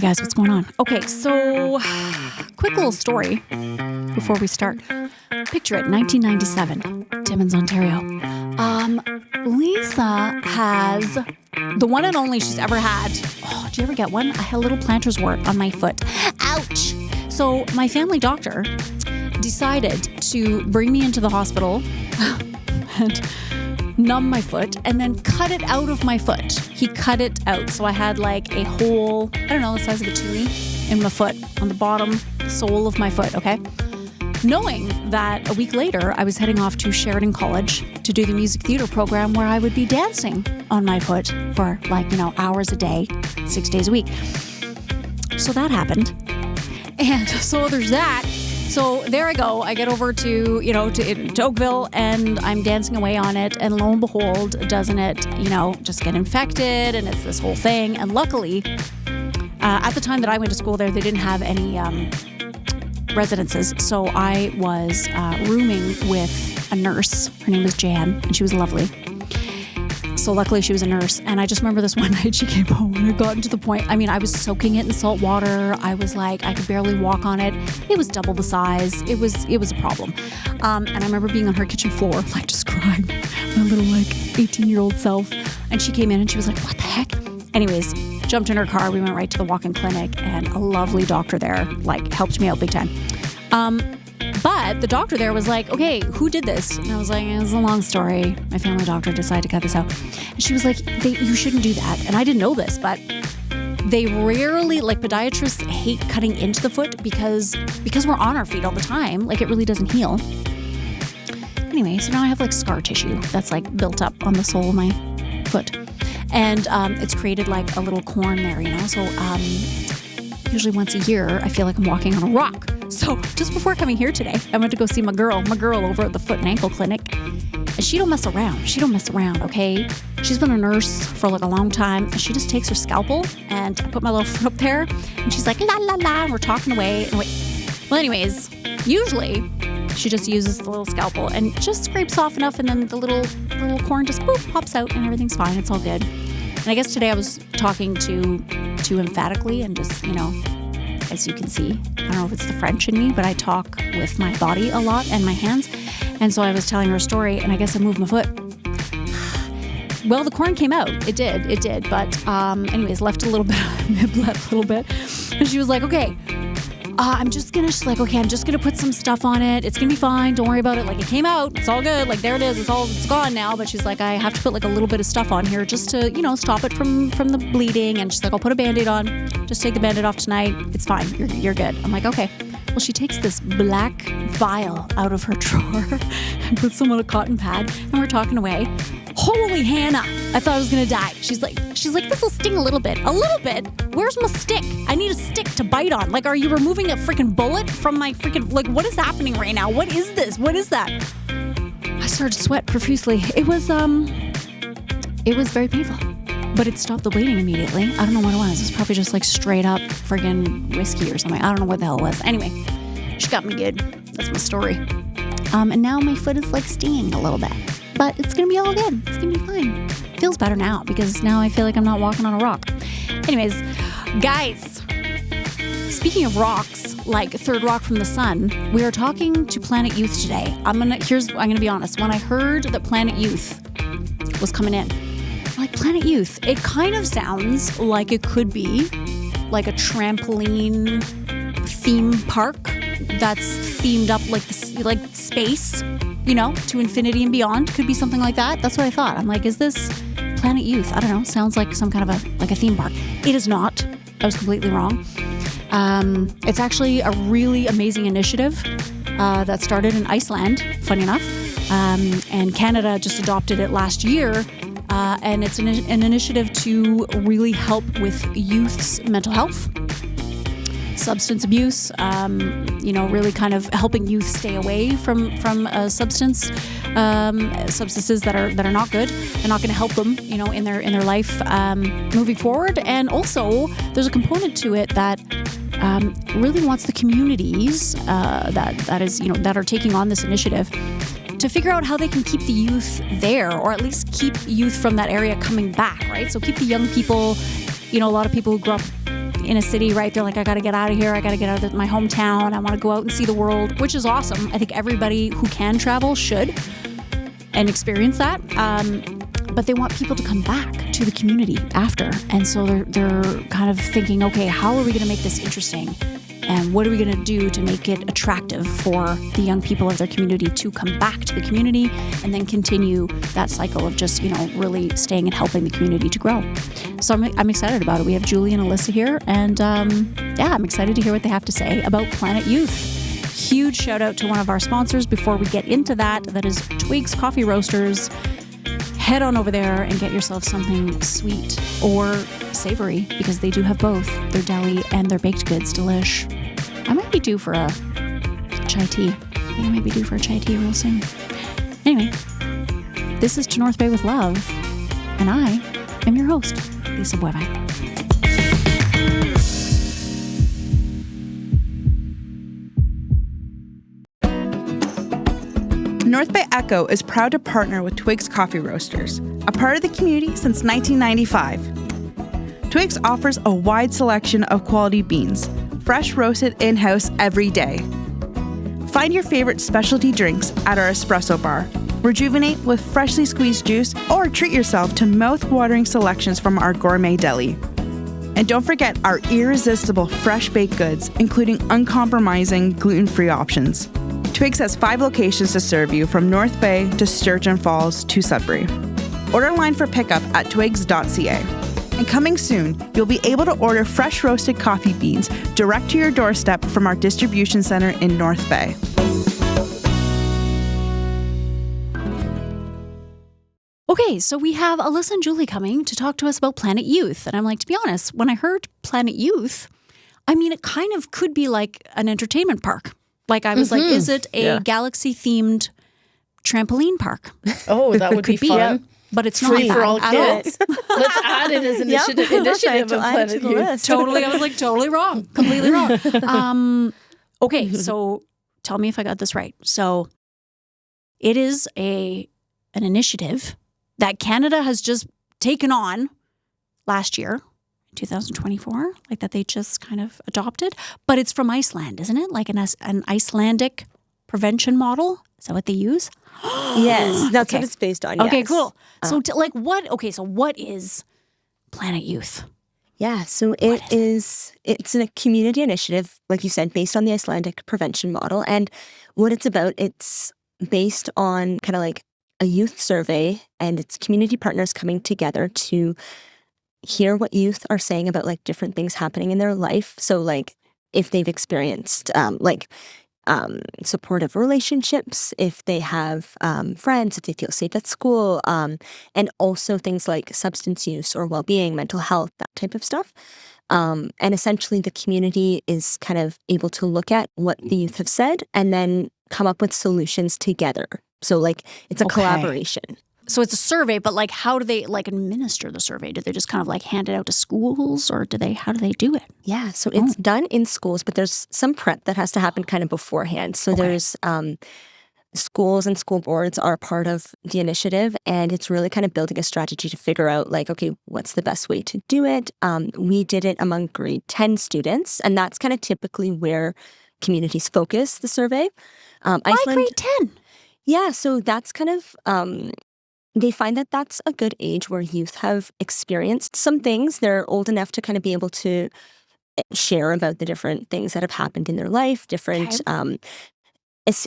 guys, what's going on? Okay, so quick little story before we start. Picture it, 1997, Timmins, Ontario. Lisa has the one and only she's ever had. Oh, did you ever get one? I had a little planter's wart on my foot. Ouch! So my family doctor decided to bring me into the hospital and numb my foot and then cut it out of my foot. He cut it out. So I had like a hole, I don't know, the size of a toonie in my foot on the bottom sole of my foot, okay? Knowing that a week later, I was heading off to Sheridan College to do the music theater program where I would be dancing on my foot for hours a day, 6 days a week. So that happened. And so there's that. So there I go. I get over to Oakville and I'm dancing away on it. And lo and behold, doesn't it, just get infected and it's this whole thing. And luckily, at the time that I went to school there, they didn't have any residences. So I was rooming with a nurse. Her name was Jan and she was lovely. So luckily she was a nurse. And I just remember this one night she came home and it got to the point, I was soaking it in salt water. I was like, I could barely walk on it. It was double the size. It was a problem. And I remember being on her kitchen floor, just crying, my little 18-year-old self. And she came in and she was like, what the heck? Anyways, jumped in her car. We went right to the walk-in clinic and a lovely doctor there, helped me out big time. But the doctor there was like, okay, who did this? And I was like, it was a long story. My family doctor decided to cut this out. And she was like, you shouldn't do that. And I didn't know this, but they rarely, podiatrists hate cutting into the foot because we're on our feet all the time. It really doesn't heal. Anyway, so now I have scar tissue that's built up on the sole of my foot. And it's created a little corn there, So usually once a year, I feel like I'm walking on a rock. So just before coming here today, I went to go see my girl over at the foot and ankle clinic. And she don't mess around, okay? She's been a nurse for a long time. And she just takes her scalpel and I put my little foot up there and she's like, la, la, la, and we're talking away. Well, anyways, usually she just uses the little scalpel and just scrapes off enough and then the little corn just pops out and everything's fine. It's all good. And I guess today I was talking too emphatically and just, as you can see, I don't know if it's the French in me, but I talk with my body a lot and my hands. And so I was telling her a story and I guess I moved my foot. Well, the corn came out. It did. But anyways, left a little bit, it bled a little bit. And she was like, okay, I'm just going to put some stuff on it. It's going to be fine. Don't worry about it. It came out. It's all good. There it is. It's gone now. But she's like, I have to put a little bit of stuff on here just to, stop it from the bleeding. And she's like, I'll put a Band-Aid on. Just take the Band-Aid off tonight. It's fine. You're good. I'm like, okay. Well, she takes this black vial out of her drawer and puts some on a cotton pad. And we're talking away. Holy Hannah, I thought I was going to die. She's like, this will sting a little bit. A little bit? Where's my stick? I need a stick to bite on. Are you removing a freaking bullet from my freaking, what is happening right now? What is this? What is that? I started to sweat profusely. It was very painful, but it stopped the bleeding immediately. I don't know what it was. It was probably just straight up friggin' whiskey or something. I don't know what the hell it was. Anyway, she got me good. That's my story. And now my foot is stinging a little bit. But it's going to be all good. It's going to be fine. Feels better now because now I feel like I'm not walking on a rock. Anyways, guys, speaking of rocks, third rock from the sun, we are talking to Planet Youth today. I'm going to be honest. When I heard that Planet Youth was coming in, Planet Youth, it kind of sounds like it could be a trampoline theme park that's themed up space. To infinity and beyond. Could be something like that. That's what I thought. I'm like, is this Planet Youth? I don't know. Sounds like some kind of a theme park. It is not. I was completely wrong. It's actually a really amazing initiative that started in Iceland, funny enough. And Canada just adopted it last year. And it's an initiative to really help with youth's mental health, substance abuse, really kind of helping youth stay away from substances that are not good and not going to help them, in their life moving forward. And also, there's a component to it that really wants the communities that are taking on this initiative to figure out how they can keep the youth there, or at least keep youth from that area coming back, right? So keep the young people, a lot of people who grew up in a city, right? They're like, I got to get out of here. I got to get out of my hometown. I want to go out and see the world, which is awesome. I think everybody who can travel should and experience that. But they want people to come back to the community after. And so they're kind of thinking, okay, how are we going to make this interesting? And what are we going to do to make it attractive for the young people of their community to come back to the community and then continue that cycle of just, really staying and helping the community to grow. So I'm excited about it. We have Julie and Alyssa here. And I'm excited to hear what they have to say about Planet Youth. Huge shout out to one of our sponsors before we get into that. That is Twigs Coffee Roasters. Head on over there and get yourself something sweet or savory, because they do have both. Their deli and their baked goods, delish. I might be due for a chai tea. I think I might be due for a chai tea real soon. Anyway, this is To North Bay with Love, and I am your host, Lisa Boivin. North Bay Echo is proud to partner with Twigs Coffee Roasters, a part of the community since 1995. Twigs offers a wide selection of quality beans, fresh roasted in-house every day. Find your favorite specialty drinks at our espresso bar, rejuvenate with freshly squeezed juice, or treat yourself to mouth-watering selections from our gourmet deli. And don't forget our irresistible fresh baked goods, including uncompromising gluten-free options. Twigs has 5 locations to serve you, from North Bay to Sturgeon Falls to Sudbury. Order online for pickup at twigs.ca. And coming soon, you'll be able to order fresh roasted coffee beans direct to your doorstep from our distribution center in North Bay. Okay, so we have Alyssa and Julie coming to talk to us about Planet Youth. And I'm like, to be honest, when I heard Planet Youth, it kind of could be like an entertainment park. Like, I was like, is it a galaxy-themed trampoline park? Oh, that would be fun. Yeah. But it's free not for all at kids. Let's add it as initiative of Planet Youth. Totally. I was like, totally wrong. Completely wrong. Okay, so tell me if I got this right. So it is an initiative that Canada has just taken on last year, 2024, like that they just kind of adopted. But it's from Iceland, isn't it? Like an Icelandic prevention model? Is that what they use? Yes, that's what it's based on. Okay, yes. cool. So what? Okay, so what is Planet Youth? Yeah, so it's a community initiative, like you said, based on the Icelandic prevention model. And what it's about, it's based on kind of like a youth survey, and it's community partners coming together to hear what youth are saying about like different things happening in their life. So like if they've experienced supportive relationships, if they have friends, if they feel safe at school, and also things like substance use or well-being, mental health, that type of stuff. And essentially the community is kind of able to look at what the youth have said and then come up with solutions together. So like it's a collaboration. So it's a survey, but like how do they like administer the survey? Do they just kind of like hand it out to schools, or how do they do it? Yeah, so it's done in schools, but there's some prep that has to happen kind of beforehand. So there's schools and school boards are part of the initiative, and it's really kind of building a strategy to figure out like, okay, what's the best way to do it? We did it among grade 10 students, and that's kind of typically where communities focus the survey. Why grade 10? Yeah, so that's kind of... they find that that's a good age where youth have experienced some things. They're old enough to kind of be able to share about the different things that have happened in their life, different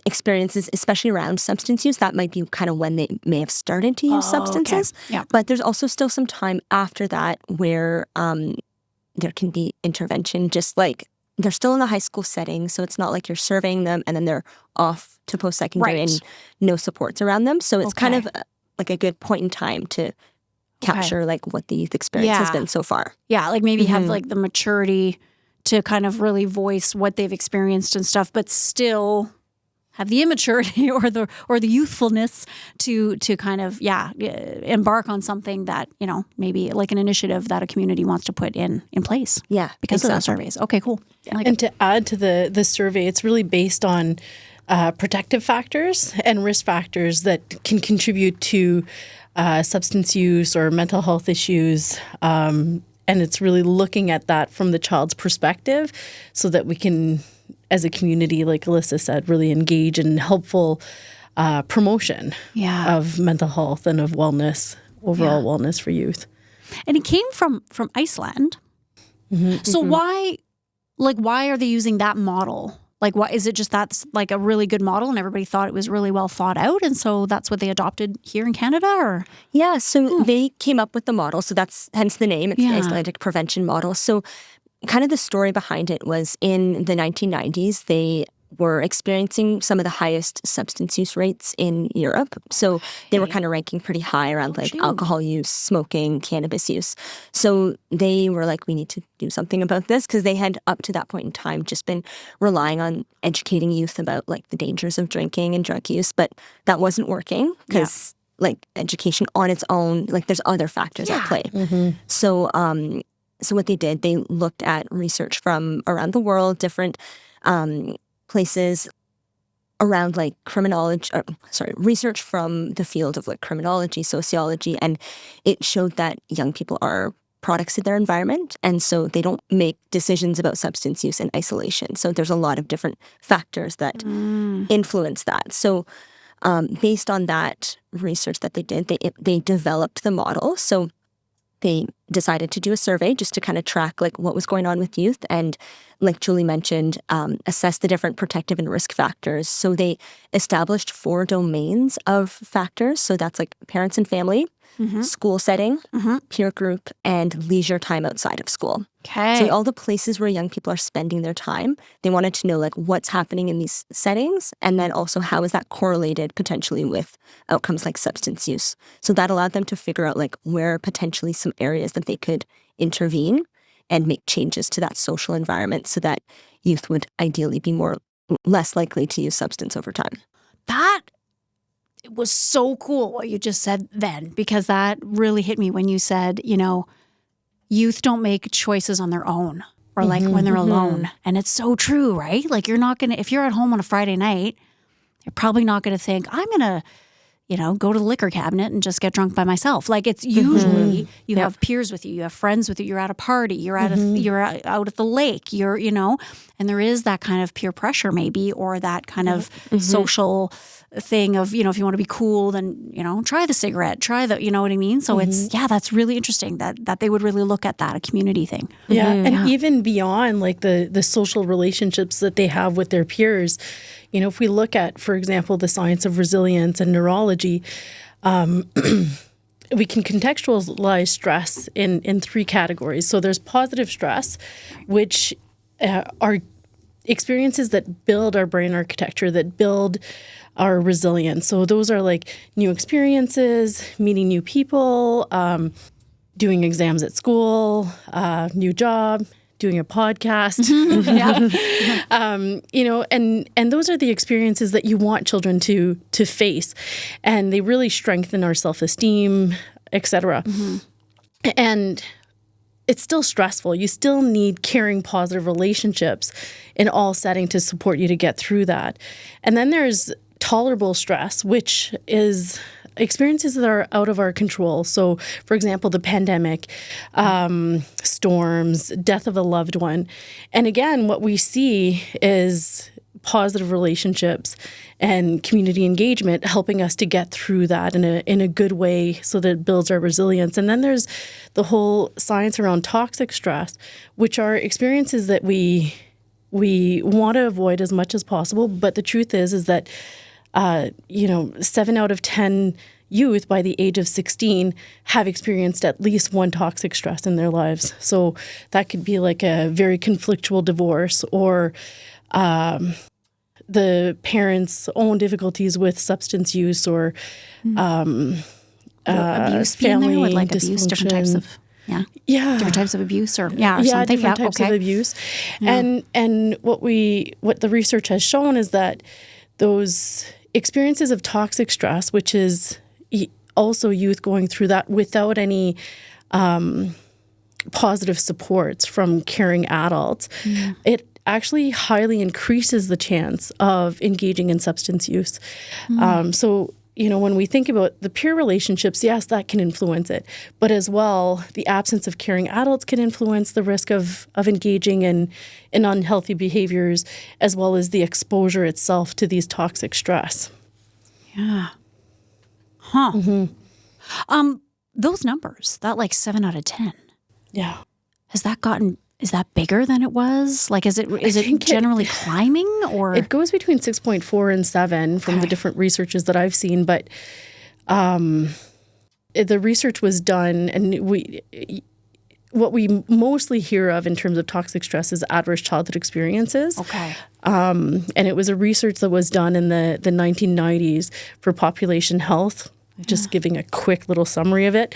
experiences, especially around substance use. That might be kind of when they may have started to use substances. Okay. Yeah. But there's also still some time after that where there can be intervention, just like they're still in the high school setting. So it's not like you're surveying them and then they're off to post-secondary and no supports around them. So it's kind of like a good point in time to capture like what the youth experience has been so far. Yeah, like maybe have like the maturity to kind of really voice what they've experienced and stuff, but still have the immaturity or the youthfulness to kind of embark on something that, you know, maybe like an initiative that a community wants to put in place. Yeah, because of the surveys. Okay, cool. Yeah. And to add to the survey, it's really based on protective factors and risk factors that can contribute to substance use or mental health issues. And And it's really looking at that from the child's perspective so that we can, as a community, like Alyssa said, really engage in helpful promotion of mental health and of wellness, overall wellness for youth. And it came from Iceland. So why are they using that model? Like, why is it just that's like a really good model and everybody thought it was really well thought out, and so that's what they adopted here in Canada? Or so they came up with the model, so that's hence the name. It's the Icelandic prevention model. So kind of the story behind it was in the 1990s, they were experiencing some of the highest substance use rates in Europe. So they were kind of ranking pretty high around alcohol use, smoking, cannabis use. So they were like, we need to do something about this, because they had up to that point in time just been relying on educating youth about like the dangers of drinking and drug use. But that wasn't working because like education on its own, like there's other factors at play. So what they did, they looked at research from around the world, different places around like research from the field of like criminology, sociology, and it showed that young people are products of their environment, and so they don't make decisions about substance use in isolation. So there's a lot of different factors that influence that. So based on that research that they did, they developed the model. So they decided to do a survey just to kind of track like what was going on with youth and, like Julie mentioned, assess the different protective and risk factors. So they established 4 domains of factors. So that's like parents and family, school setting, peer group, and leisure time outside of school. Okay. So all the places where young people are spending their time, they wanted to know like what's happening in these settings, and then also how is that correlated potentially with outcomes like substance use. So that allowed them to figure out like where are potentially some areas that they could intervene and make changes to that social environment so that youth would ideally be less likely to use substance over time. That was so cool what you just said then, because that really hit me when you said, youth don't make choices on their own or like when they're alone. And it's so true, right? Like you're not going to, if you're at home on a Friday night, you're probably not going to think, I'm going to, go to the liquor cabinet and just get drunk by myself. Like it's usually you have peers with you, you have friends with you, you're at a party, you're at you're out at the lake, and there is that kind of peer pressure maybe, or that kind of social thing of, if you want to be cool, then, try the cigarette, try the, you know what I mean? So it's, that's really interesting that they would really look at that, a community thing. Yeah. And even beyond like the social relationships that they have with their peers, if we look at, for example, the science of resilience and neurology, we can contextualize stress in 3 categories. So there's positive stress, which are experiences that build our brain architecture, that build our resilience. So those are like new experiences, meeting new people, doing exams at school, new job, doing a podcast, and those are the experiences that you want children to face, and they really strengthen our self-esteem, etc. And it's still stressful. You still need caring, positive relationships in all settings to support you to get through that. And then there's tolerable stress, which is experiences that are out of our control. So, for example, the pandemic, storms, death of a loved one. And again, what we see is positive relationships and community engagement helping us to get through that in a good way so that it builds our resilience. And then there's the whole science around toxic stress, which are experiences that we want to avoid as much as possible. But the truth is that 7 out of 10 youth by the age of 16 have experienced at least one toxic stress in their lives. So that could be like a very conflictual divorce, or the parents' own difficulties with substance use, or abuse family with like abuse, different types of different types of abuse, or something. Different types of abuse. And what the research has shown is that those experiences of toxic stress, which is also youth going through that without any positive supports from caring adults, it actually highly increases the chance of engaging in substance use. So, when we think about the peer relationships, yes, that can influence it. But as well, the absence of caring adults can influence the risk of engaging in unhealthy behaviors, as well as the exposure itself to these toxic stress. Yeah. Huh. Those numbers, that like 7 out of 10. Yeah. Is that bigger than it was? Like, is it generally climbing, or? It goes between 6.4 and 7 from the different researches that I've seen. But the research was done, and what we mostly hear of in terms of toxic stress is adverse childhood experiences. Okay. And it was a research that was done in the 1990s for population health, just giving a quick little summary of it,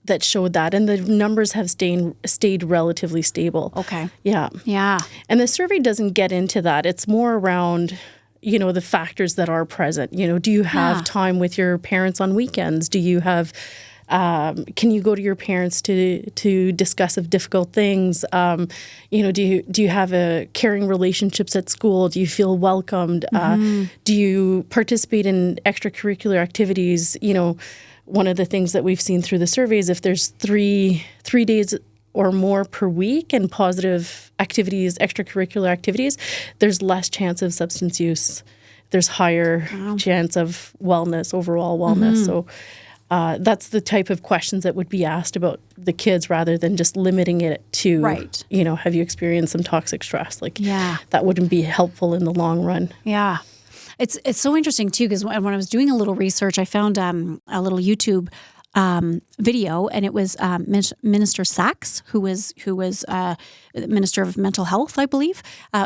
that showed that. And the numbers have stayed relatively stable. Okay. Yeah. Yeah. And the survey doesn't get into that. It's more around, the factors that are present. Do you have time with your parents on weekends? Do you have... can you go to your parents to discuss of difficult things? Do you have caring relationships at school? Do you feel welcomed? Do you participate in extracurricular activities? One of the things that we've seen through the surveys, if there's three days or more per week and positive activities, extracurricular activities, there's less chance of substance use. There's higher chance of overall wellness. So that's the type of questions that would be asked about the kids, rather than just limiting it to, have you experienced some toxic stress? That wouldn't be helpful in the long run. Yeah. It's so interesting too, because when I was doing a little research, I found a little YouTube video, and it was Minister Sachs, who was Minister of Mental Health, I believe,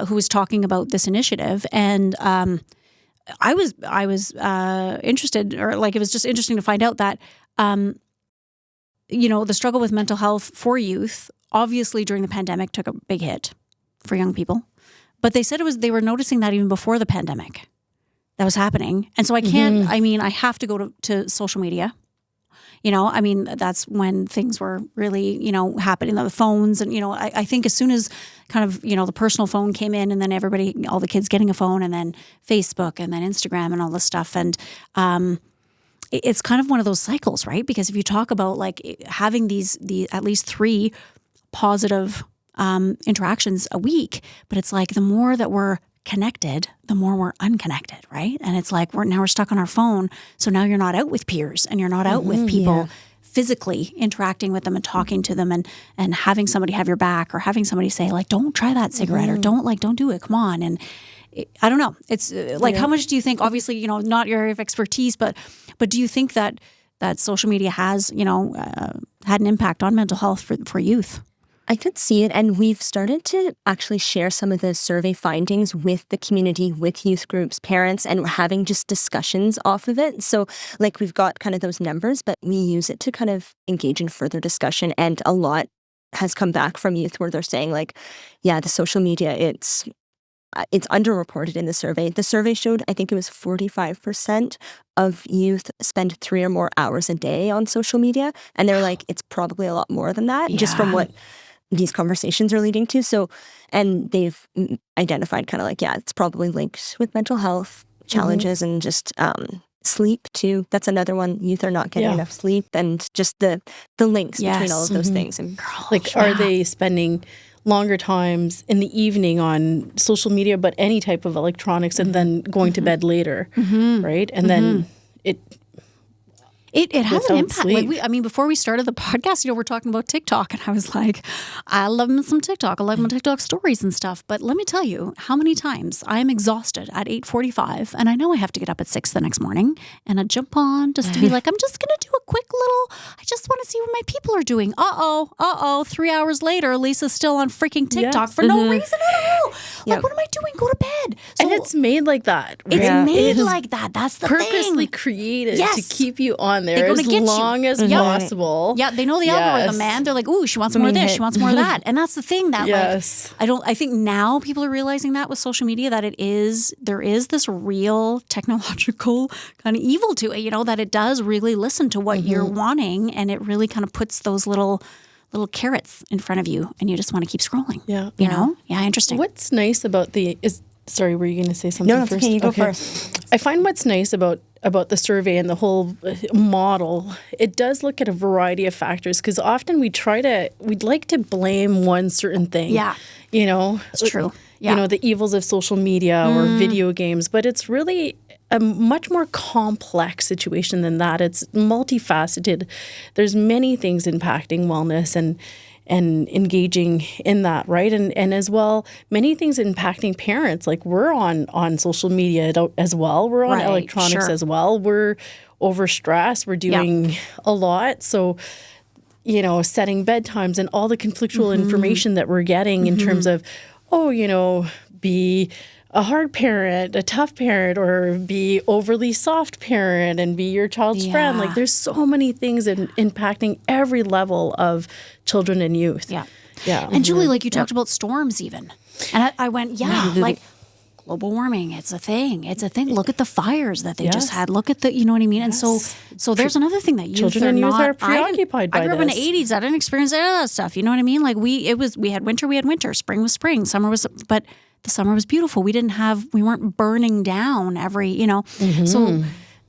who was talking about this initiative. And I was interested, or like, it was just interesting to find out that the struggle with mental health for youth, obviously during the pandemic, took a big hit for young people. But they said they were noticing that even before the pandemic that was happening. And so I can't, I have to go to social media. That's when things were really, happening on the phones. And, I think as soon as kind of, the personal phone came in, and then all the kids getting a phone, and then Facebook, and then Instagram, and all this stuff. And it's kind of one of those cycles, right? Because if you talk about like having these at least 3 positive interactions a week, but it's like the more that we're connected, the more we're unconnected, right? And it's like we're stuck on our phone. So now you're not out with peers, and you're not out with people physically interacting with them and talking to them, and having somebody have your back, or having somebody say like, don't try that cigarette, or don't do it. Come on. And I don't know. It's like, how much do you think, obviously, not your area of expertise, but do you think that social media has, had an impact on mental health for youth? I could see it, and we've started to actually share some of the survey findings with the community, with youth groups, parents, and we're having just discussions off of it. So like, we've got kind of those numbers, but we use it to kind of engage in further discussion. And a lot has come back from youth where they're saying like, yeah, the social media, it's underreported in the survey. The survey showed, I think it was 45% of youth spend 3 or more hours a day on social media. And they're like, it's probably a lot more than that, just from what these conversations are leading to. So, and they've identified kind of like, it's probably linked with mental health challenges, and just sleep too. That's another one. Youth are not getting enough sleep, and just the links between all of those things. And are they spending longer times in the evening on social media, but any type of electronics, and then going to bed later, right? And then It has an impact. Like before we started the podcast, we're talking about TikTok, and I was like, I love some TikTok. I love my TikTok stories and stuff. But let me tell you how many times I'm exhausted at 8:45, and I know I have to get up at 6 the next morning, and I jump on just to be like, I'm just going to do a quick little, I just want to see what my people are doing. 3 hours later, Lisa's still on freaking TikTok for no reason at all. Like, what am I doing? Go to bed. So, and it's made like that. Right? It's made like that. That's the purposely thing. created to keep you on there as get long as possible. Yeah, they know the algorithm, man. They're like, ooh, she wants more of this, she wants more of that. And that's the thing that I think now people are realizing that with social media, that there is this real technological kind of evil to it, that it does really listen to what you're wanting, and it really kind of puts those little carrots in front of you, and you just want to keep scrolling. Yeah. Yeah, interesting. What's nice about Sorry, were you going to say something No, first? okay, you go first. I find what's nice about the survey and the whole model, it does look at a variety of factors, because often we'd like to blame one certain thing. Yeah. You know? It's true. Yeah. You know, the evils of social media or video games, but it's really a much more complex situation than that. It's multifaceted. There's many things impacting wellness and engaging in that, right? And as well, many things impacting parents. Like, we're on social media as well. We're on electronics as well. We're overstressed. We're doing a lot. So, you know, setting bedtimes and all the conflictual information that we're getting in terms of, be a hard parent, a tough parent, or be overly soft parent and be your child's friend. Like, there's so many things impacting every level of children and youth. Yeah. Yeah. And Julie, like, you talked about storms even. And I went, like, global warming, it's a thing. It's a thing. Look at the fires that they just had. Look at the, you know what I mean? And so there's another thing that children and youth are preoccupied by I grew up in the this. 80s. I didn't experience any of that stuff. You know what I mean? Like, we had winter. Spring was spring. Summer was, but the summer was beautiful. We weren't burning down every, you know.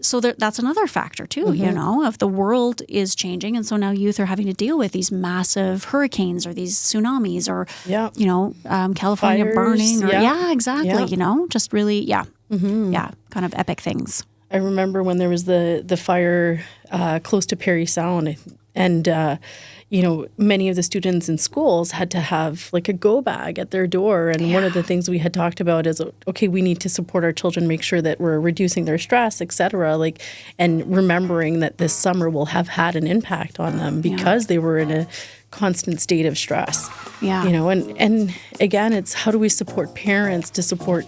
So that's another factor too, you know, if the world is changing. And so now youth are having to deal with these massive hurricanes or these tsunamis or, you know, California Fires, burning. Or, exactly. Yeah. You know, just really, kind of epic things. I remember when there was the fire close to Parry Sound, and you know, many of the students in schools had to have like a go bag at their door. And one of the things we had talked about is, okay, we need to support our children, make sure that we're reducing their stress, et cetera. Like, and remembering that this summer will have had an impact on them because they were in a constant state of stress. Yeah. You know, and again, it's how do we support parents to support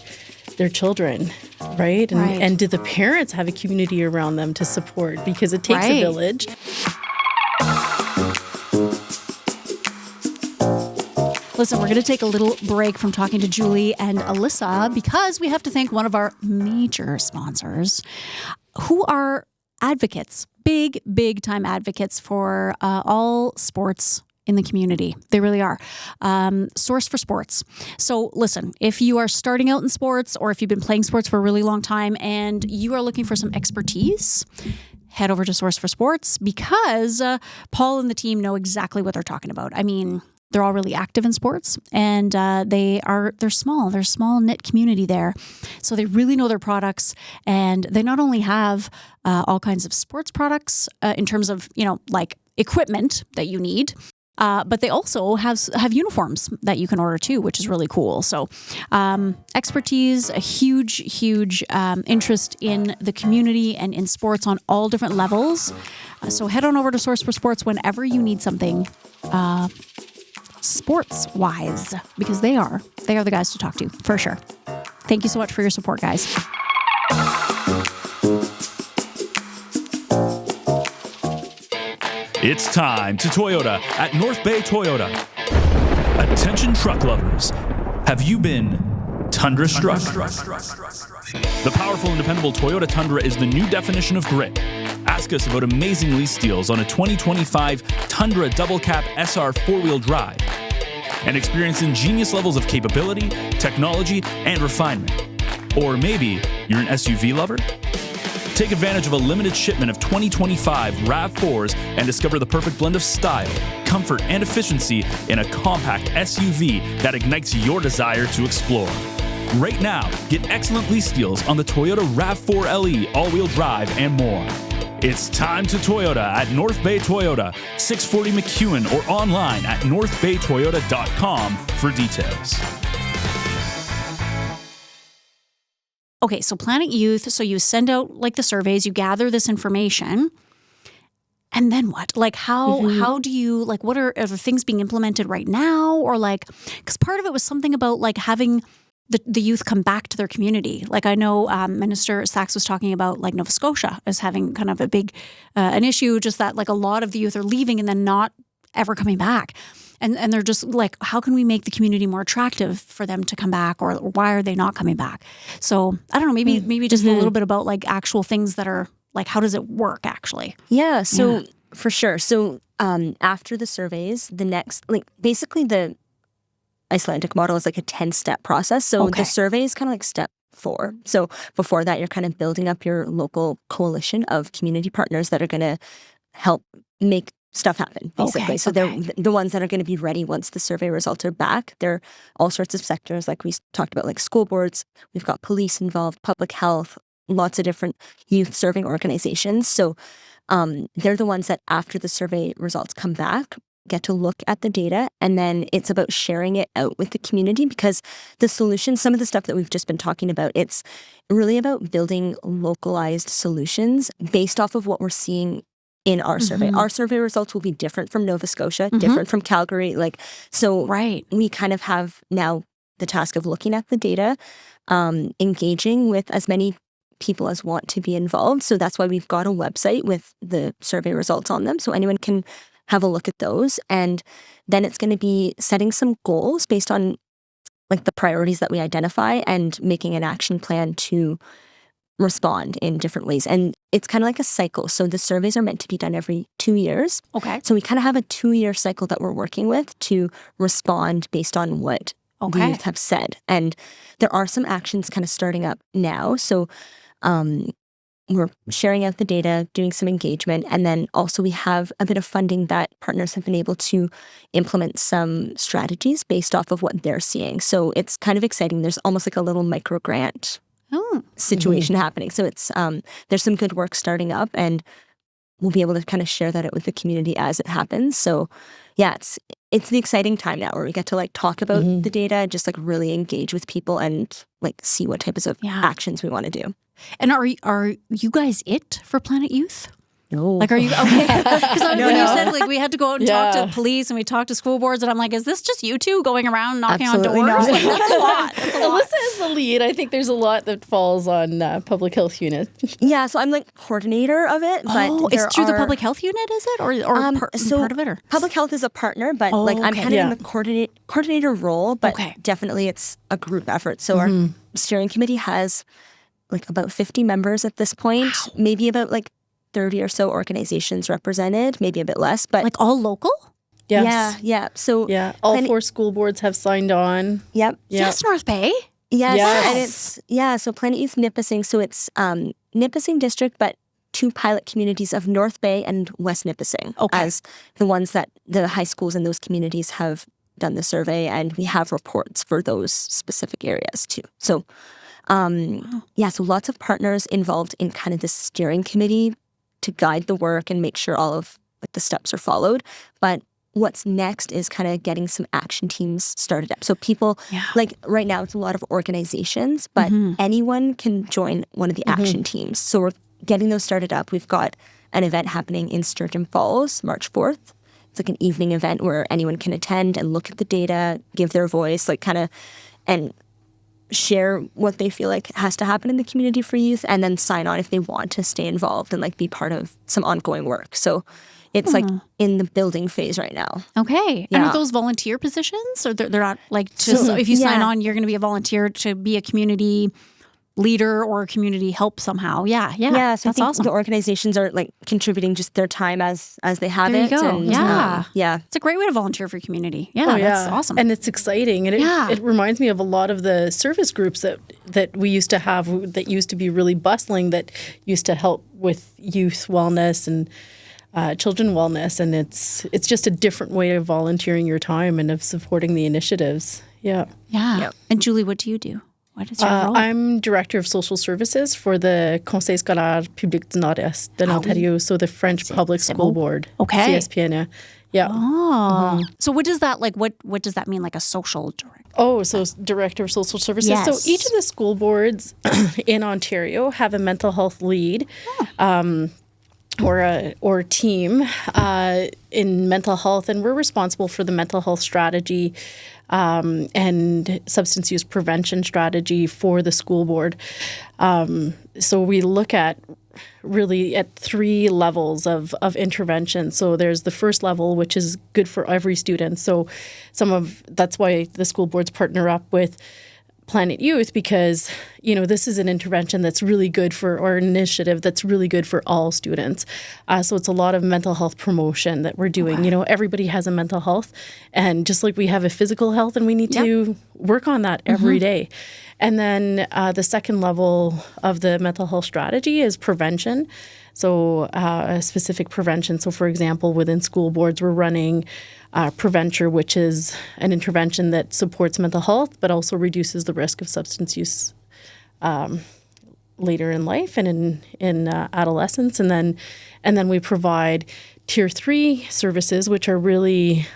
their children, right? And do the parents have a community around them to support? Because it takes a village. Listen, we're going to take a little break from talking to Julie and Alyssa because we have to thank one of our major sponsors who are advocates, big time advocates for all sports in the community. They really are. Source for Sports. So listen, if you are starting out in sports or if you've been playing sports for a really long time and you are looking for some expertise, head over to Source for Sports because Paul and the team know exactly what they're talking about. I mean, they're all really active in sports, and they're small. They're a small knit community there, so they really know their products. And they not only have all kinds of sports products in terms of like equipment that you need, but they also have uniforms that you can order too, which is really cool. So expertise, a huge interest in the community and in sports on all different levels. So head on over to Source for Sports whenever you need something sports-wise, because they are the guys to talk to, for sure. Thank you so much for your support, guys. It's time to Toyota at North Bay Toyota. Attention truck lovers. Have you been Tundra struck? The powerful and dependable Toyota Tundra is the new definition of grit. Ask us about amazing lease deals on a 2025 Tundra Double Cap SR 4-wheel drive and experience ingenious levels of capability, technology, and refinement. Or maybe you're an SUV lover? Take advantage of a limited shipment of 2025 RAV4s and discover the perfect blend of style, comfort, and efficiency in a compact SUV that ignites your desire to explore. Right now, get excellent lease deals on the Toyota RAV4 LE all-wheel drive and more. It's time to Toyota at North Bay Toyota, 640 McEwen, or online at northbaytoyota.com for details. Okay, so Planet Youth, so you send out like the surveys, you gather this information, and then what? Like how do you, like what are the things being implemented right now? Or like, because part of it was something about like having the youth come back to their community. Like I know Minister Sachs was talking about like Nova Scotia as having kind of a big, an issue, just that like a lot of the youth are leaving and then not ever coming back. And they're just like, how can we make the community more attractive for them to come back, or why are they not coming back? So I don't know, maybe just a little bit about like actual things that are like, how does it work actually? Yeah, so for sure. So after the surveys, the next, like basically the Icelandic model is like a 10-step process. So the survey is kind of like step 4. So before that, you're kind of building up your local coalition of community partners that are going to help make stuff happen, basically. So they're the ones that are going to be ready once the survey results are back. There are all sorts of sectors, like we talked about, like school boards. We've got police involved, public health, lots of different youth serving organizations. So they're the ones that after the survey results come back, get to look at the data, and then it's about sharing it out with the community, because the solutions, some of the stuff that we've just been talking about, it's really about building localized solutions based off of what we're seeing in our survey. Our survey results will be different from Nova Scotia, different from Calgary. We kind of have now the task of looking at the data, engaging with as many people as want to be involved. So that's why we've got a website with the survey results on them, so anyone can have a look at those. And then it's going to be setting some goals based on like the priorities that we identify and making an action plan to respond in different ways. And it's kind of like a cycle. So the surveys are meant to be done every 2 years. Okay. So we kind of have a 2-year cycle that we're working with to respond based on what the youth have said. And there are some actions kind of starting up now. So we're sharing out the data, doing some engagement, and then also we have a bit of funding that partners have been able to implement some strategies based off of what they're seeing. So it's kind of exciting. There's almost like a little micro grant situation happening. So it's there's some good work starting up, and we'll be able to kind of share that out with the community as it happens. So yeah, it's the exciting time now where we get to like talk about the data, just like really engage with people and like see what types of actions we want to do. And are you guys it for Planet Youth? No. Like, are you okay? Because when you said like we had to go out and talk to the police and we talked to school boards, and I'm like, is this just you two going around knocking Absolutely on doors? not. Like, that's a lot. Alyssa is the lead. I think there's a lot that falls on public health unit. Yeah, so I'm like coordinator of it. But it's through the public health unit, is it, or part of it? Or? Public health is a partner, but like I'm kind of in the coordinator role. But definitely it's a group effort. So our steering committee has like about 50 members at this point, maybe about like 30 or so organizations represented, maybe a bit less, but like all local? Yes. Yeah. So all 4 school boards have signed on. Yep. Yes, North Bay. Yes. And it's so Planet Youth Nipissing. So it's Nipissing district, but 2 pilot communities of North Bay and West Nipissing as the ones that the high schools in those communities have done the survey, and we have reports for those specific areas too. So so lots of partners involved in kind of this steering committee to guide the work and make sure all of like the steps are followed. But what's next is kind of getting some action teams started up. So people, like right now it's a lot of organizations, but anyone can join one of the action teams. So we're getting those started up. We've got an event happening in Sturgeon Falls, March 4th. It's like an evening event where anyone can attend and look at the data, give their voice, like kind of, and share what they feel like has to happen in the community for youth, and then sign on if they want to stay involved and like be part of some ongoing work. So it's like in the building phase right now. Okay. And are those volunteer positions? Or they're not like just, so if you sign on, you're going to be a volunteer to be a community leader or community help somehow. Yeah. So that's I think awesome. the organizations are like contributing just their time as they have There it. you go. And, It's a great way to volunteer for your community. Yeah, that's awesome. And it's exciting. And it reminds me of a lot of the service groups that we used to have that used to be really bustling, that used to help with youth wellness and children wellness. And it's just a different way of volunteering your time and of supporting the initiatives. Yeah. Yep. And Julie, what do you do? What is your role? I'm Director of Social Services for the Conseil scolaire public du Nord-Est de l'Ontario, so the French Public School Board. Okay. CSPN. Yeah. Oh. So what does that, like, what does that mean, like a social director? Oh, so Director of Social Services. Yes. So each of the school boards in Ontario have a mental health lead. Or team in mental health, and we're responsible for the mental health strategy and substance use prevention strategy for the school board. So we look at 3 levels of intervention. So there's the first level, which is good for every student. So that's why the school boards partner up with Planet Youth because, this is an intervention that's really good or an initiative that's really good for all students. So it's a lot of mental health promotion that we're doing. Everybody has a mental health, and just like we have a physical health, and we need to work on that every day. And then the second level of the mental health strategy is prevention. So specific prevention. So for example, within school boards, we're running Preventure, which is an intervention that supports mental health, but also reduces the risk of substance use later in life and in adolescence. And then we provide Tier 3 services, which are really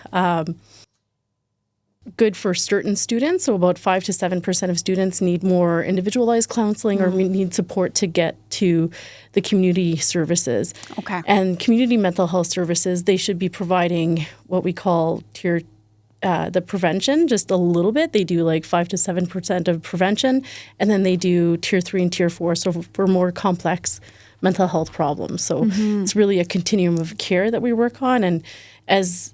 good for certain students. So about 5 to 7% of students need more individualized counseling or need support to get to the community services. Okay. And community mental health services, they should be providing what we call the prevention just a little bit. They do like 5 to 7% of prevention, and then they do Tier 3 and Tier 4, so for more complex mental health problems. So it's really a continuum of care that we work on. And as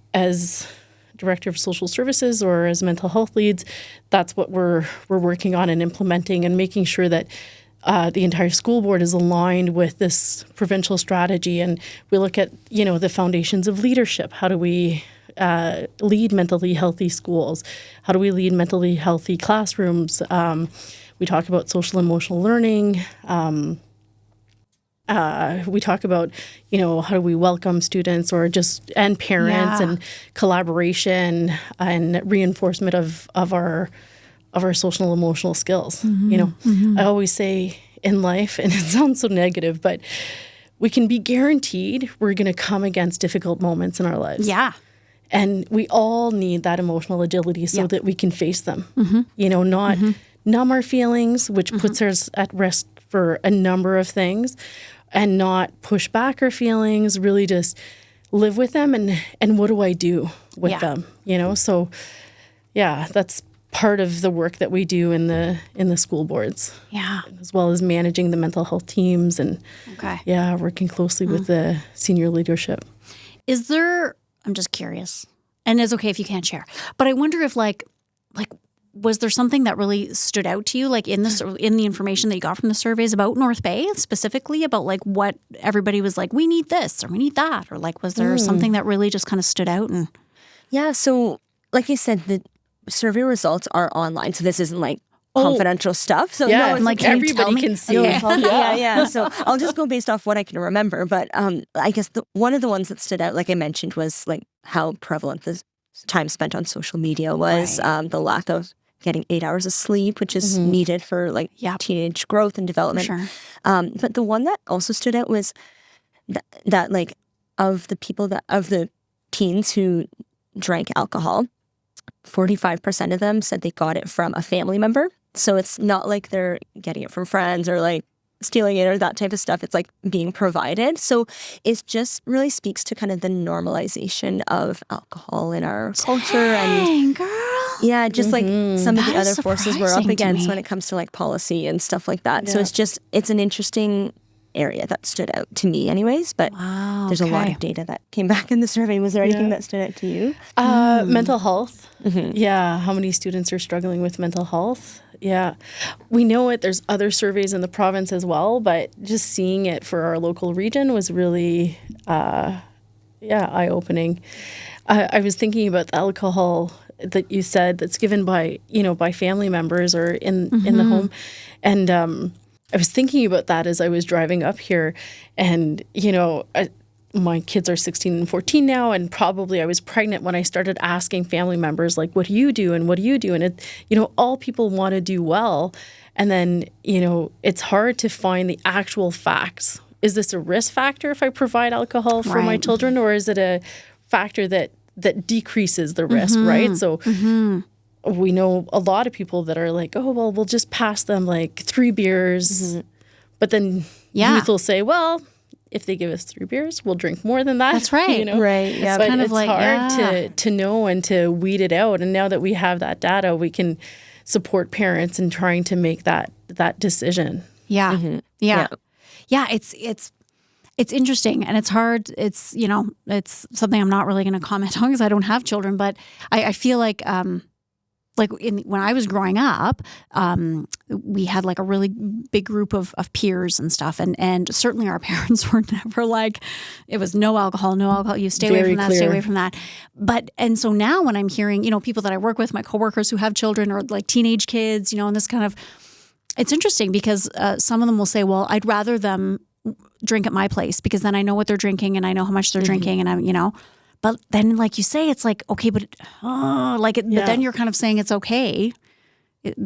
Director of Social Services or as mental health leads, that's what we're working on and implementing, and making sure that the entire school board is aligned with this provincial strategy. And we look at, the foundations of leadership. How do we lead mentally healthy schools? How do we lead mentally healthy classrooms? We talk about social emotional learning. We talk about, how do we welcome students and parents and collaboration and reinforcement of our social emotional skills. I always say in life, and it sounds so negative, but we can be guaranteed we're going to come against difficult moments in our lives. Yeah. And we all need that emotional agility so that we can face them, not numb our feelings, which puts us at risk for a number of things, and not push back our feelings, really just live with them and what do I do with them, So, that's part of the work that we do in the school boards. Yeah. As well as managing the mental health teams and, working closely with the senior leadership. Is there, I'm just curious, and it's okay if you can't share, but I wonder if was there something that really stood out to you, in the information that you got from the surveys about North Bay, specifically about what everybody was like, we need this or we need that, or was there something that really just kind of stood out? And Yeah, so like I said, the survey results are online, so this isn't confidential stuff. So no, it's everybody can see. Yeah. So I'll just go based off what I can remember. But I guess one of the ones that stood out, like I mentioned, was how prevalent the time spent on social media was, the lack of getting 8 hours of sleep, which is needed for teenage growth and development. For sure. But the one that also stood out was that of the teens who drank alcohol, 45% of them said they got it from a family member. So it's not like they're getting it from friends or stealing it or that type of stuff. It's being provided. So it just really speaks to kind of the normalization of alcohol in our culture. And girl. Yeah, just some of the That is other forces we're up surprising to against me. when it comes to policy and stuff like that. So it's an interesting area that stood out to me anyways, but there's a lot of data that came back in the survey. Was there anything that stood out to you? Mental health. Yeah, how many students are struggling with mental health? Yeah, we know it. There's other surveys in the province as well, but just seeing it for our local region was really, eye-opening. I was thinking about the alcohol that you said that's given by family members or in the home, and I was thinking about that as I was driving up here, and my kids are 16 and 14 now, and probably I was pregnant when I started asking family members what do you do and what do you do, and it all people want to do well, and then it's hard to find the actual facts. Is this a risk factor if I provide alcohol for my children, or is it a factor that decreases the risk, right? So we know a lot of people that are we'll just pass them 3 beers. But then youth will say, well, if they give us 3 beers, we'll drink more than that. That's right. Right. Yeah. But kind of it's hard to know and to weed it out. And now that we have that data, we can support parents in trying to make that decision. Yeah. Yeah. It's interesting, and it's hard. It's it's something I'm not really going to comment on because I don't have children. But I feel when I was growing up, we had like a really big group of peers and stuff. And certainly our parents were never like, it was no alcohol, you stay away from that, stay away from that. And so now when I'm hearing, people that I work with, my coworkers who have children or like teenage kids, and this kind of, it's interesting because some of them will say, well, I'd rather them drink at my place because then I know what they're drinking and I know how much they're drinking and But then, like you say, it's like, okay, but then you're kind of saying it's okay.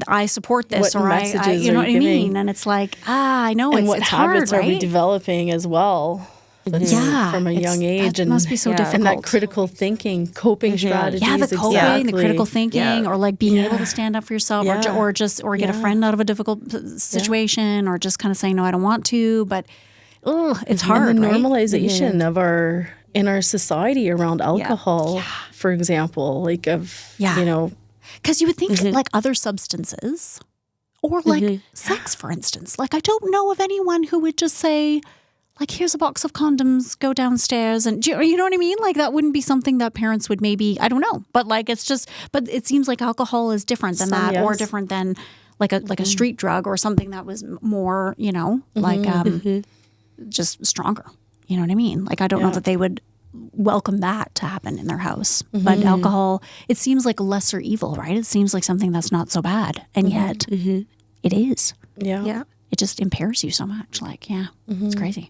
I support this, what or messages I you know are what you I giving? mean? And it's like, I know, and what it's habits hard, are we right? developing as well? From a young age, that must be so difficult. And that critical thinking, coping strategies. Yeah, the coping, exactly. the critical thinking, or like being able to stand up for yourself, or get a friend out of a difficult situation, or just kind of saying, no, I don't want to. But it's hard. And the right? normalization of in our society around alcohol, for example, Because you would think like other substances or like sex, for instance. Like I don't know of anyone who would just say, like, here's a box of condoms, go downstairs. And you know what I mean? Like that wouldn't be something that parents would maybe, I don't know. But like but it seems like alcohol is different than that or different than like a street drug or something that was more, just stronger. You know what I mean? Like I don't know that they would welcome that to happen in their house. But alcohol, it seems like a lesser evil, right? It seems like something that's not so bad. And yet it is. Yeah. It just impairs you so much. Like, it's crazy.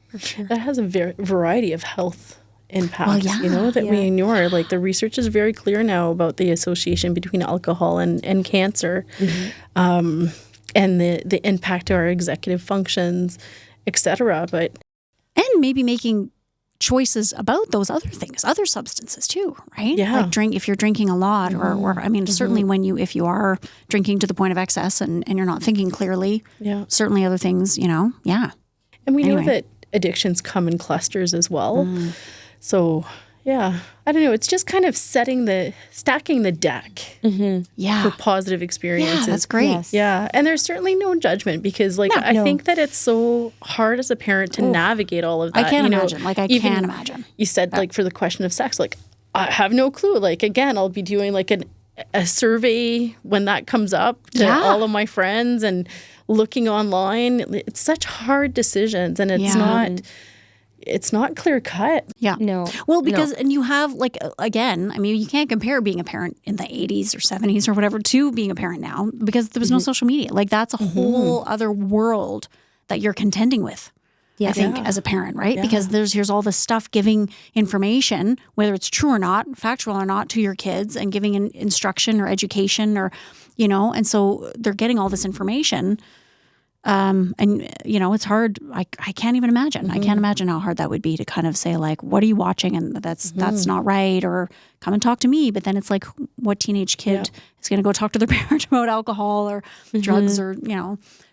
For sure. That has a variety of health impacts, Well, that we ignore. Like the research is very clear now about the association between alcohol and cancer, and the impact to our executive functions, etc. And maybe making choices about those other things, other substances too, right? Yeah. Like if you're drinking a lot or I mean, certainly if you are drinking to the point of excess and you're not thinking clearly, certainly other things, yeah. And we know that addictions come in clusters as well. So, I don't know. It's just kind of stacking the deck for positive experiences. Yeah, that's great. Yes. Yeah. And there's certainly no judgment because I think that it's so hard as a parent to navigate all of that. I can't imagine. Like I can't imagine. You said like for the question of sex, like I have no clue. Like again, I'll be doing like a survey when that comes up to all of my friends and looking online. It's such hard decisions and it's not clear cut. Yeah. No. Well, because, and you have like, again, I mean, you can't compare being a parent in the 80s or 70s or whatever to being a parent now because there was no social media. Like that's a whole other world that you're contending with. I think as a parent, right? Yeah. Because here's all this stuff giving information, whether it's true or not, factual or not, to your kids and giving instruction or education or, and so they're getting all this information. And it's hard. I can't even imagine. I can't imagine how hard that would be to kind of say like, what are you watching? And that's not right. Or come and talk to me. But then it's like, what teenage kid is going to go talk to their parent about alcohol or drugs or,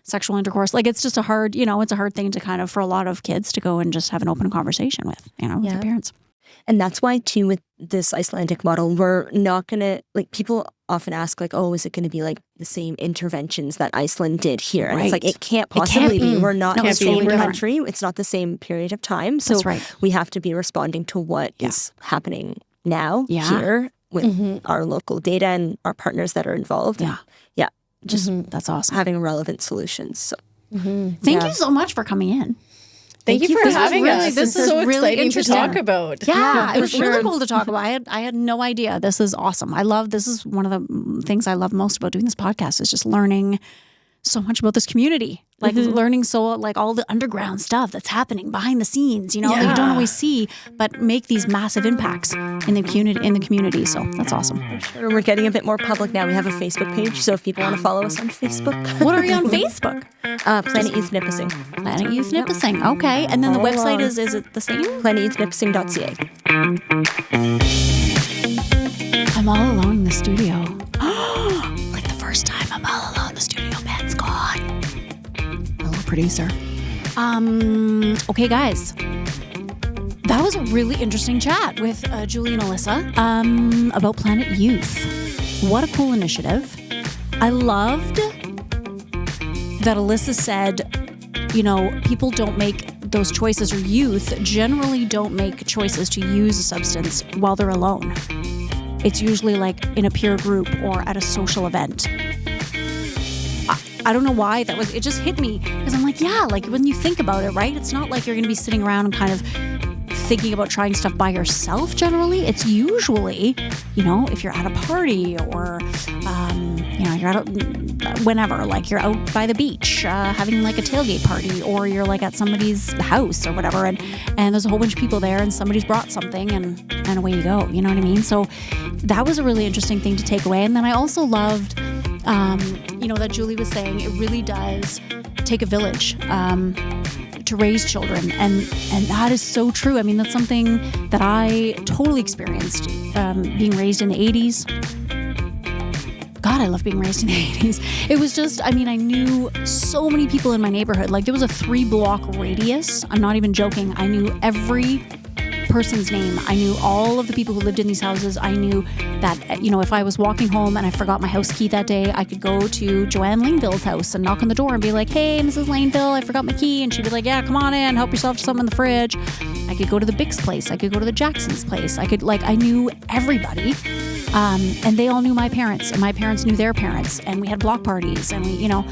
sexual intercourse? Like it's just a hard, it's a hard thing to kind of, for a lot of kids to go and just have an open conversation with, with their parents. And that's why too, with this Icelandic model, we're not going to, like people often ask like, oh, is it going to be like the same interventions that Iceland did here? And it's like, it can't possibly be. We're not the same country. It's not the same period of time. So we have to be responding to what is happening now here with our local data and our partners that are involved. Just that's awesome. Having relevant solutions. So thank you so much for coming in. Thank you for having us. This is so really exciting to talk about. Yeah, it was really cool to talk about. I had no idea. This is awesome. This is one of the things I love most about doing this podcast is just learning so much about this community. Like learning like all the underground stuff that's happening behind the scenes, that you don't always see, but make these massive impacts in the community. So that's awesome. Sure. We're getting a bit more public now. We have a Facebook page, so if people want to follow us on Facebook. What are you on Facebook? Planet Youth Nipissing. Planet Youth Nipissing. Okay. And then the website is it the same? PlanetYouthNipissing.ca. I'm all alone in the studio. Like the first time I'm all alone in the studio. Ben's gone. Hello, producer. Okay, guys. That was a really interesting chat with Julie and Alyssa about Planet Youth. What a cool initiative. I loved that Alyssa said, people don't make those choices, or youth generally don't make choices to use a substance while they're alone. it's usually like in a peer group or at a social event. I don't know why it just hit me because I'm like, yeah, like when you think about it, right? It's not like you're going to be sitting around and kind of thinking about trying stuff by yourself generally. It's usually, if you're at a party or, you're out whenever, like you're out by the beach having like a tailgate party, or you're like at somebody's house or whatever, and there's a whole bunch of people there and somebody's brought something and away you go. You know what I mean? So that was a really interesting thing to take away. And then I also loved, that Julie was saying, it really does take a village to raise children, and that is so true. I mean, that's something that I totally experienced being raised in the 80s. God, I love being raised in the 80s. It was just, I knew so many people in my neighborhood. Like there was a 3-block radius. I'm not even joking. I knew every person's name. I knew all of the people who lived in these houses. I knew that, if I was walking home and I forgot my house key that day, I could go to Joanne Laneville's house and knock on the door and be like, hey, Mrs. Laneville, I forgot my key. And she'd be like, yeah, come on in, help yourself to something in the fridge. I could go to the Bix place. I could go to the Jackson's place. I knew everybody. And they all knew my parents, and my parents knew their parents, and we had block parties, and we, and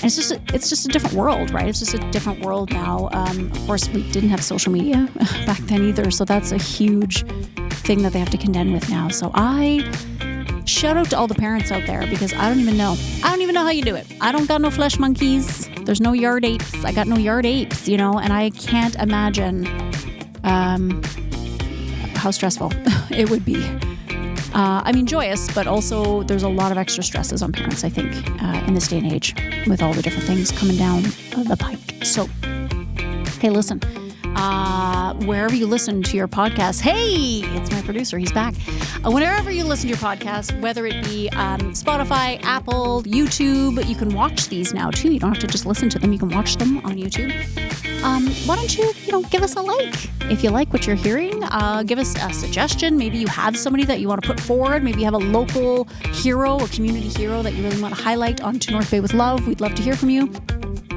it's just a different world, right? It's just a different world now. Of course, we didn't have social media back then either, so that's a huge thing that they have to contend with now. So I shout out to all the parents out there, because I don't even know how you do it. I don't got no flesh monkeys. There's no yard apes. I got no yard apes, and I can't imagine how stressful it would be. Joyous, but also there's a lot of extra stresses on parents, I think, in this day and age with all the different things coming down the pike. So, hey, listen, wherever you listen to your podcast, hey, it's my producer, he's back. Whenever you listen to your podcast, whether it be Spotify, Apple, YouTube, you can watch these now too. You don't have to just listen to them. You can watch them on YouTube. Why don't you, give us a like if you like what you're hearing. Give us a suggestion. Maybe you have somebody that you want to put forward. Maybe you have a local hero, a community hero that you really want to highlight on To North Bay with Love. We'd love to hear from you.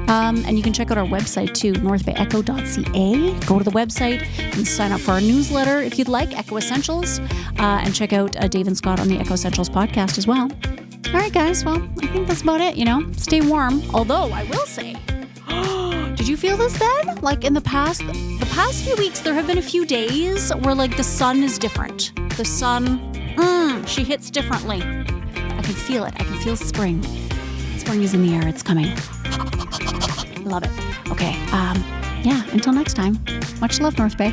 And you can check out our website too, northbayecho.ca. Go to the website and sign up for our newsletter if you'd like, Echo Essentials, and check out Dave and Scott on the Echo Essentials podcast as well. All right, guys. Well, I think that's about it. Stay warm. Although I will say, did you feel this then? Like in the past few weeks, there have been a few days where like the sun is different. The sun, she hits differently. I can feel it. I can feel spring. Spring is in the air. It's coming. Love it. Okay. Until next time. Much love, North Bay.